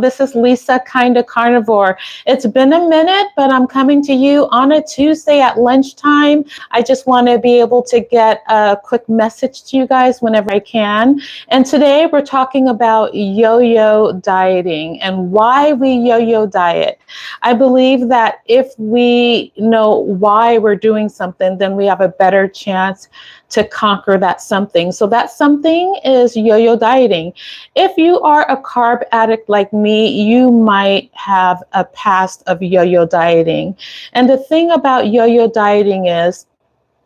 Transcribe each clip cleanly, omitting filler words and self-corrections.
This is Lisa, Kinda Karnivore. It's been a minute, but I'm coming to you on a Tuesday at lunchtime. I just want to be able to get a quick message to you guys whenever I can. And today we're talking about yo-yo dieting and why we yo-yo diet. I believe that if we know why we're doing something, then we have a better chance to conquer that something. So that something is yo-yo dieting. If you are a carb addict like me, you might have a past of yo-yo dieting. And the thing about yo-yo dieting is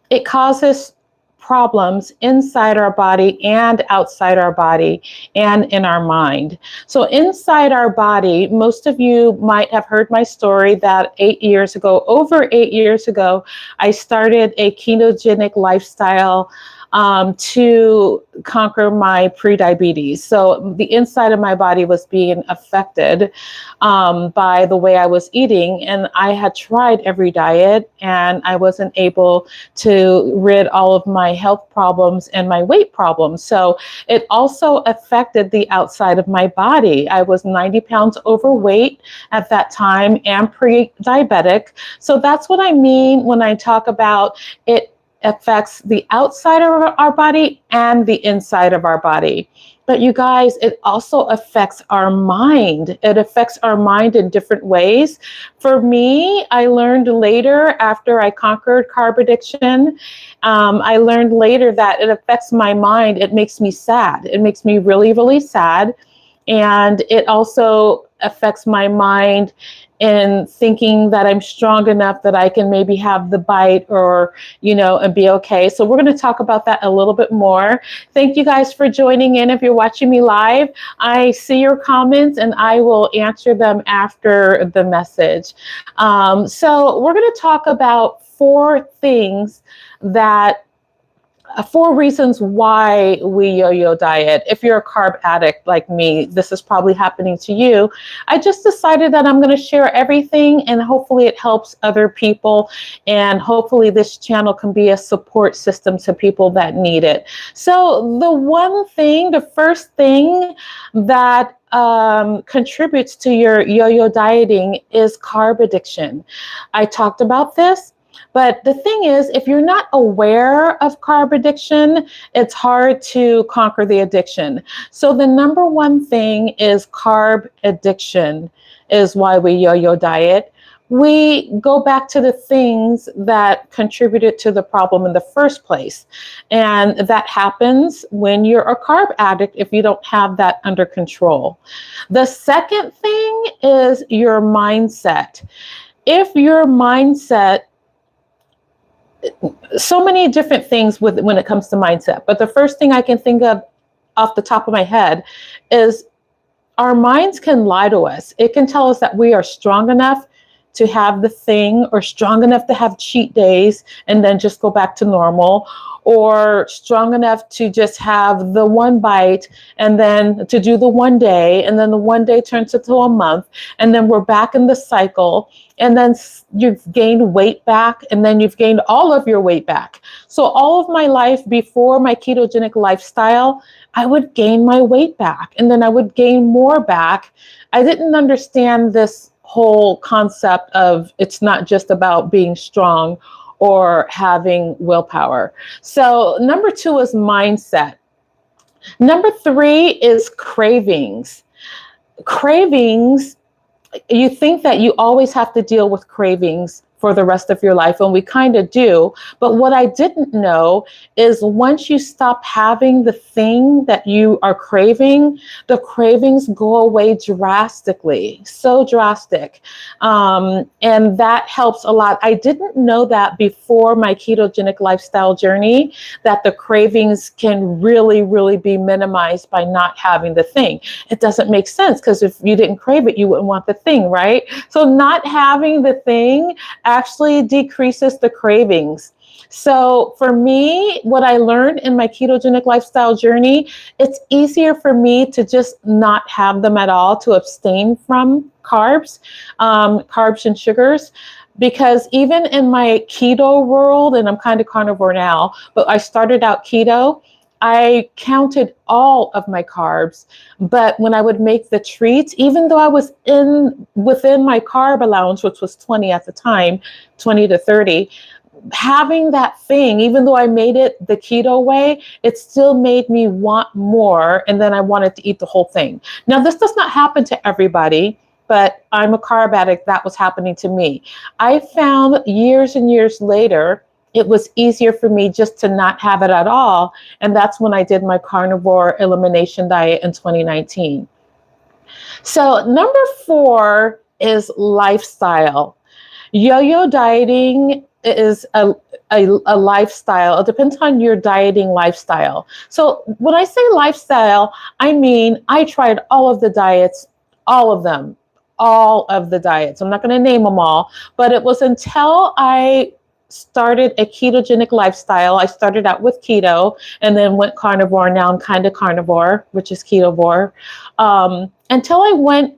it causes problems inside our body and outside our body and in our mind. So inside our body, most of you might have heard my story that over 8 years ago, I started a ketogenic lifestyle to conquer my prediabetes. So the inside of my body was being affected by the way I was eating, and I had tried every diet and I wasn't able to rid all of my health problems and my weight problems. So it also affected the outside of my body. I was 90 pounds overweight at that time and pre-diabetic. So that's what I mean when I talk about it affects the outside of our body and the inside of our body. But you guys, it also affects our mind. It affects our mind in different ways. For me, I learned later after I conquered carb addiction, I learned later that it affects my mind. It makes me sad. It makes me really, really sad. And it also affects my mind in thinking that I'm strong enough that I can maybe have the bite or, and be okay. So we're going to talk about that a little bit more. Thank you guys for joining in. If you're watching me live, I see your comments and I will answer them after the message. So we're going to talk about 4 reasons why we yo-yo diet. If you're a carb addict like me, this is probably happening to you. I just decided that I'm going to share everything and hopefully it helps other people. And hopefully this channel can be a support system to people that need it. So the first thing that contributes to your yo-yo dieting is carb addiction. I talked about this. But the thing is, if you're not aware of carb addiction, it's hard to conquer the addiction. So the number one thing is carb addiction is why we yo-yo diet. We go back to the things that contributed to the problem in the first place. And that happens when you're a carb addict if you don't have that under control. The second thing is your mindset. If your mindset, so many different things when it comes to mindset, but the first thing I can think of off the top of my head is our minds can lie to us. It can tell us that we are strong enough to have the thing, or strong enough to have cheat days and then just go back to normal, or strong enough to just have the one bite and then to do the one day, and then the one day turns into a month, and then we're back in the cycle, and then you've gained weight back, and then you've gained all of your weight back. So all of my life before my ketogenic lifestyle, I would gain my weight back, and then I would gain more back. I didn't understand this whole concept of it's not just about being strong or having willpower. So number 2 is mindset. Number 3 is cravings. Cravings, you think that you always have to deal with cravings for the rest of your life, and we kind of do. But what I didn't know is once you stop having the thing that you are craving, the cravings go away drastically, so drastic. And that helps a lot. I didn't know that before my ketogenic lifestyle journey, that the cravings can really, really be minimized by not having the thing. It doesn't make sense, because if you didn't crave it, you wouldn't want the thing, right? So not having the thing actually decreases the cravings. So for me, what I learned in my ketogenic lifestyle journey, it's easier for me to just not have them at all, to abstain from carbs and sugars. Because even in my keto world, and I'm kind of carnivore now, but I started out keto, I counted all of my carbs, but when I would make the treats, even though I was within my carb allowance, which was 20 at the time, 20 to 30, having that thing, even though I made it the keto way, it still made me want more. And then I wanted to eat the whole thing. Now, this does not happen to everybody, but I'm a carb addict. That was happening to me. I found years and years later, it was easier for me just to not have it at all. And that's when I did my carnivore elimination diet in 2019. So number 4 is lifestyle. Yo-yo dieting is a lifestyle. It depends on your dieting lifestyle. So when I say lifestyle, I mean I tried all of the diets, all of them, all of the diets. I'm not going to name them all, but it was until I started a ketogenic lifestyle. I started out with keto and then went carnivore. Now I'm Kinda Karnivore, which is ketovore. Until I went,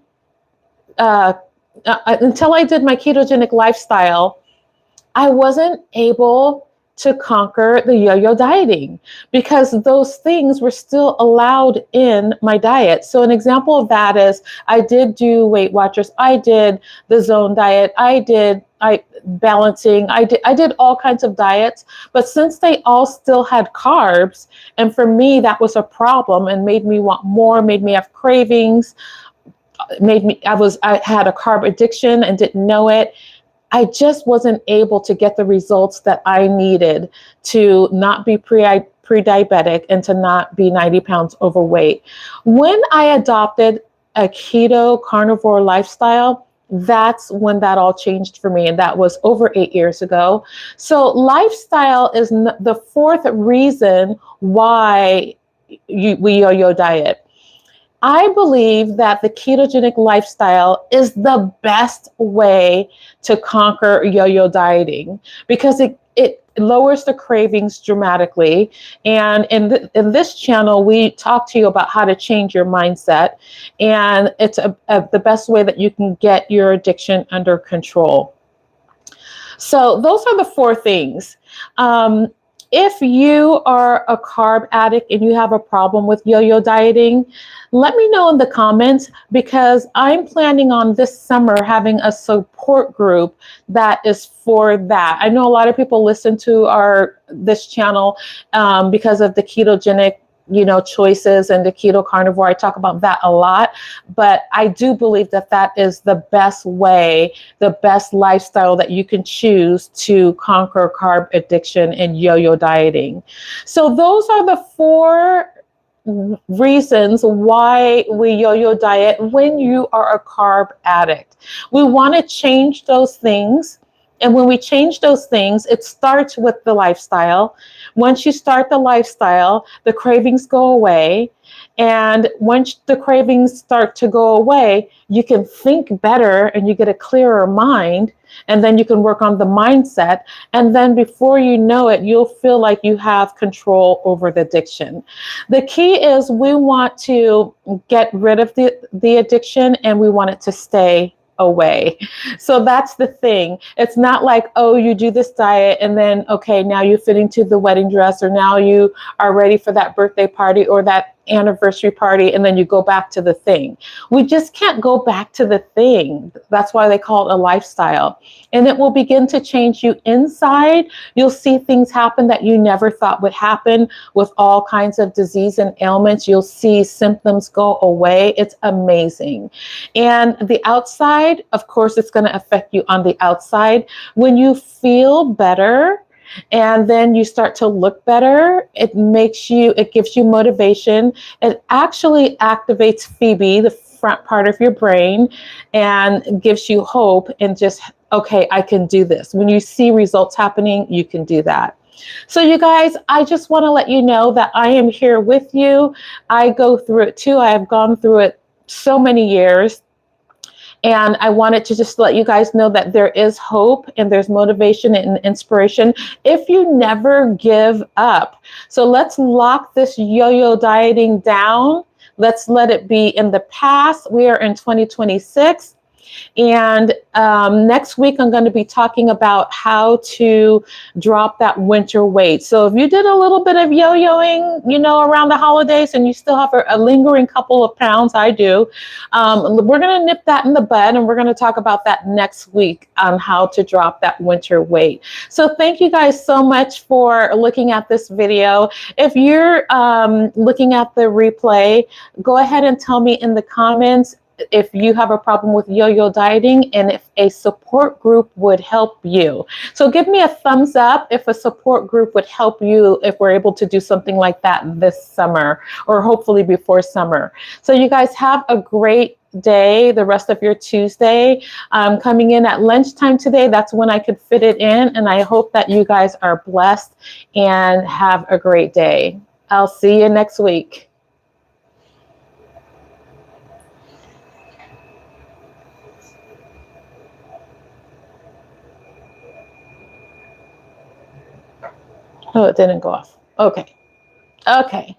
until I did my ketogenic lifestyle, I wasn't able to conquer the yo-yo dieting because those things were still allowed in my diet. So an example of that is I did do Weight Watchers. I did the zone diet. I did balancing. I did all kinds of diets, but since they all still had carbs, and for me, that was a problem and made me want more, made me have cravings, I had a carb addiction and didn't know it. I just wasn't able to get the results that I needed to not be pre-diabetic and to not be 90 pounds overweight. When I adopted a keto carnivore lifestyle, that's when that all changed for me. And that was over 8 years ago. So lifestyle is the 4th reason why we yo-yo diet. I believe that the ketogenic lifestyle is the best way to conquer yo-yo dieting because it lowers the cravings dramatically. And in this channel, we talk to you about how to change your mindset. And it's the best way that you can get your addiction under control. So those are the 4 things. If you are a carb addict and you have a problem with yo-yo dieting, let me know in the comments because I'm planning on this summer having a support group that is for that. I know a lot of people listen to this channel because of the ketogenic choices and the keto carnivore. I talk about that a lot, but I do believe that that is the best way, the best lifestyle that you can choose to conquer carb addiction and yo-yo dieting. So those are the 4 reasons why we yo-yo diet when you are a carb addict. We want to change those things. And when we change those things, it starts with the lifestyle. Once you start the lifestyle, the cravings go away. And once the cravings start to go away, you can think better and you get a clearer mind. And then you can work on the mindset. And then before you know it, you'll feel like you have control over the addiction. The key is we want to get rid of the addiction and we want it to stay away. So that's the thing. It's not like, oh, you do this diet and then, okay, now you fit into the wedding dress or now you are ready for that birthday party or that anniversary party and then you go back to the thing. We just can't go back to the thing. That's why they call it a lifestyle. And it will begin to change you inside. You'll see things happen that you never thought would happen with all kinds of disease and ailments. You'll see symptoms go away. It's amazing. And the outside, of course, it's going to affect you on the outside. When you feel better, and then you start to look better, it gives you motivation. It actually activates Phoebe, the front part of your brain, and gives you hope and just, okay, I can do this. When you see results happening, you can do that. So you guys, I just want to let you know that I am here with you. I go through it too. I have gone through it so many years. And I wanted to just let you guys know that there is hope and there's motivation and inspiration if you never give up. So let's lock this yo-yo dieting down. Let's let it be in the past. We are in 2026. And next week, I'm going to be talking about how to drop that winter weight. So if you did a little bit of yo-yoing, around the holidays and you still have a lingering couple of pounds, I do, we're going to nip that in the bud, and we're going to talk about that next week on how to drop that winter weight. So thank you guys so much for looking at this video. If you're looking at the replay, go ahead and tell me in the comments if you have a problem with yo-yo dieting and if a support group would help you. So give me a thumbs up if a support group would help you, if we're able to do something like that this summer, or hopefully before summer. So you guys have a great day, the rest of your Tuesday. Coming in at lunchtime today, that's when I could fit it in, and I hope that you guys are blessed and have a great day. I'll see you next week. Oh, it didn't go off. Okay. Okay.